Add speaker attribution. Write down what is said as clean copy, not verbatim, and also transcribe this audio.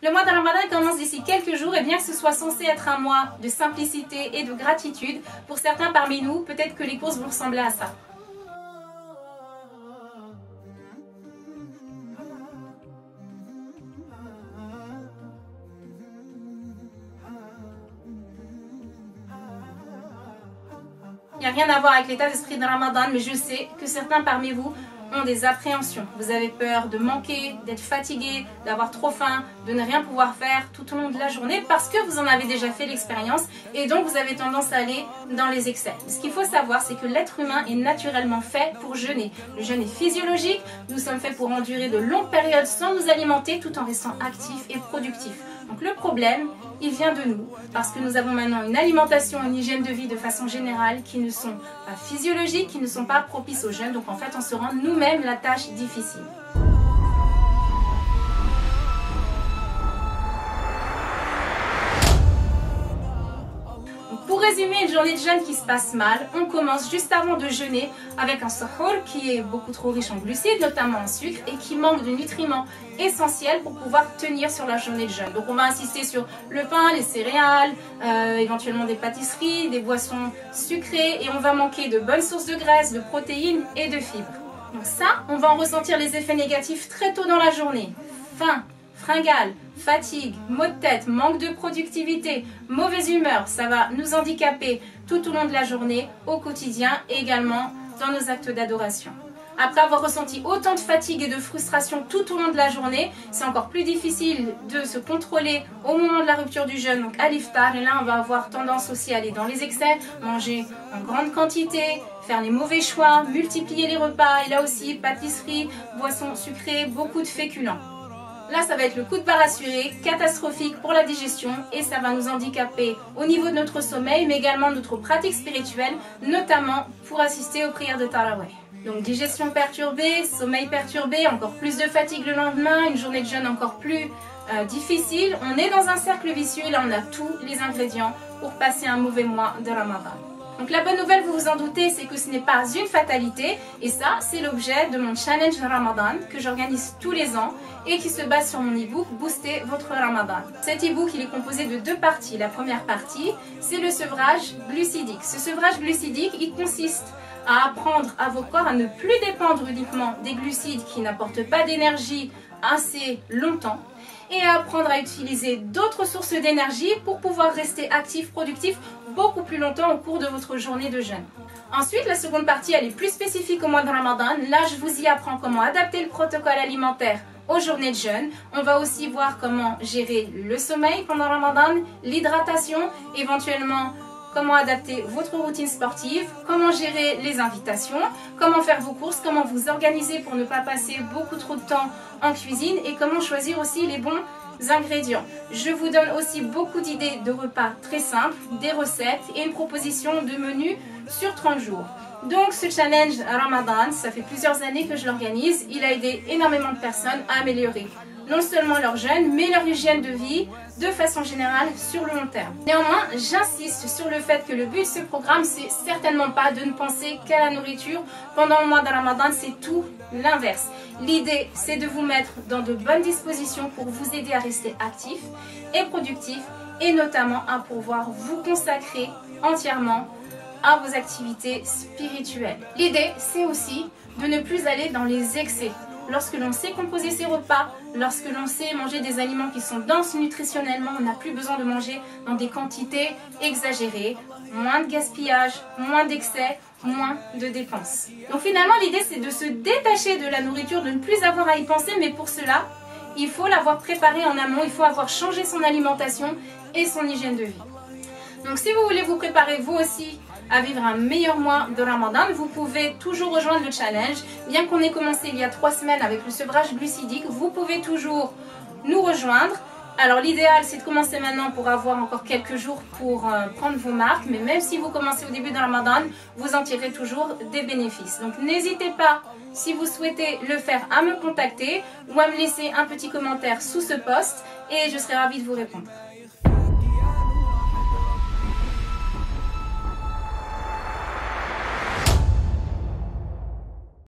Speaker 1: Le mois de Ramadan commence d'ici quelques jours et bien que ce soit censé être un mois de simplicité et de gratitude, pour certains parmi nous, peut-être que les courses vont ressembler à ça. Il n'y a rien à voir avec l'état d'esprit de Ramadan, mais je sais que certains parmi vous ont des appréhensions. Vous avez peur de manquer, d'être fatigué, d'avoir trop faim, de ne rien pouvoir faire tout au long de la journée parce que vous en avez déjà fait l'expérience et donc vous avez tendance à aller dans les excès. Ce qu'il faut savoir, c'est que l'être humain est naturellement fait pour jeûner. Le jeûne est physiologique, nous sommes faits pour endurer de longues périodes sans nous alimenter tout en restant actifs et productifs. Donc le problème, il vient de nous, parce que nous avons maintenant une alimentation, une hygiène de vie de façon générale qui ne sont pas physiologiques, qui ne sont pas propices au jeûne. Donc en fait, on se rend nous-mêmes la tâche difficile. Pour résumer une journée de jeûne qui se passe mal, on commence juste avant de jeûner avec un suhoor qui est beaucoup trop riche en glucides, notamment en sucre, et qui manque de nutriments essentiels pour pouvoir tenir sur la journée de jeûne. Donc on va insister sur le pain, les céréales, éventuellement des pâtisseries, des boissons sucrées, et on va manquer de bonnes sources de graisse, de protéines et de fibres. Donc ça, on va en ressentir les effets négatifs très tôt dans la journée. Faim, fringales, fatigue, maux de tête, manque de productivité, mauvaise humeur, ça va nous handicaper tout au long de la journée, au quotidien et également dans nos actes d'adoration. Après avoir ressenti autant de fatigue et de frustration tout au long de la journée, c'est encore plus difficile de se contrôler au moment de la rupture du jeûne, donc à l'iftar. Et là, on va avoir tendance aussi à aller dans les excès, manger en grande quantité, faire les mauvais choix, multiplier les repas. Et là aussi, pâtisserie, boissons sucrées, beaucoup de féculents. Là, ça va être le coup de barre assuré, catastrophique pour la digestion et ça va nous handicaper au niveau de notre sommeil, mais également de notre pratique spirituelle, notamment pour assister aux prières de Tarawih. Donc digestion perturbée, sommeil perturbé, encore plus de fatigue le lendemain, une journée de jeûne encore plus difficile. On est dans un cercle vicieux et là, on a tous les ingrédients pour passer un mauvais mois de Ramadan. Donc la bonne nouvelle, vous vous en doutez, c'est que ce n'est pas une fatalité et ça, c'est l'objet de mon challenge Ramadan que j'organise tous les ans et qui se base sur mon e-book Booster votre Ramadan. Cet e-book, il est composé de deux parties. La première partie, c'est le sevrage glucidique. Ce sevrage glucidique, il consiste à apprendre à vos corps à ne plus dépendre uniquement des glucides qui n'apportent pas d'énergie assez longtemps et à apprendre à utiliser d'autres sources d'énergie pour pouvoir rester actif, productif beaucoup plus longtemps au cours de votre journée de jeûne. Ensuite, la seconde partie, elle est plus spécifique au mois de Ramadan. Là, je vous y apprends comment adapter le protocole alimentaire aux journées de jeûne. On va aussi voir comment gérer le sommeil pendant Ramadan, l'hydratation, éventuellement comment adapter votre routine sportive, comment gérer les invitations, comment faire vos courses, comment vous organiser pour ne pas passer beaucoup trop de temps en cuisine et comment choisir aussi les bons ingrédients. Je vous donne aussi beaucoup d'idées de repas très simples, des recettes et une proposition de menu sur 30 jours. Donc ce challenge Ramadan, ça fait plusieurs années que je l'organise, il a aidé énormément de personnes à améliorer non seulement leur jeûne, mais leur hygiène de vie de façon générale sur le long terme. Néanmoins, j'insiste sur le fait que le but de ce programme, c'est certainement pas de ne penser qu'à la nourriture. Pendant le mois de Ramadan, c'est tout l'inverse. L'idée, c'est de vous mettre dans de bonnes dispositions pour vous aider à rester actif et productif et notamment à pouvoir vous consacrer entièrement à vos activités spirituelles. L'idée, c'est aussi de ne plus aller dans les excès. Lorsque l'on sait composer ses repas, lorsque l'on sait manger des aliments qui sont denses nutritionnellement, on n'a plus besoin de manger dans des quantités exagérées, moins de gaspillage, moins d'excès, moins de dépenses. Donc finalement, l'idée, c'est de se détacher de la nourriture, de ne plus avoir à y penser, mais pour cela, il faut l'avoir préparée en amont, il faut avoir changé son alimentation et son hygiène de vie. Donc si vous voulez vous préparer vous aussi à vivre un meilleur mois de Ramadan, vous pouvez toujours rejoindre le challenge. Bien qu'on ait commencé il y a 3 semaines avec le sevrage glucidique, vous pouvez toujours nous rejoindre. Alors l'idéal, c'est de commencer maintenant pour avoir encore quelques jours pour prendre vos marques. Mais même si vous commencez au début de Ramadan, vous en tirerez toujours des bénéfices. Donc n'hésitez pas, si vous souhaitez le faire, à me contacter ou à me laisser un petit commentaire sous ce post et je serai ravie de vous répondre.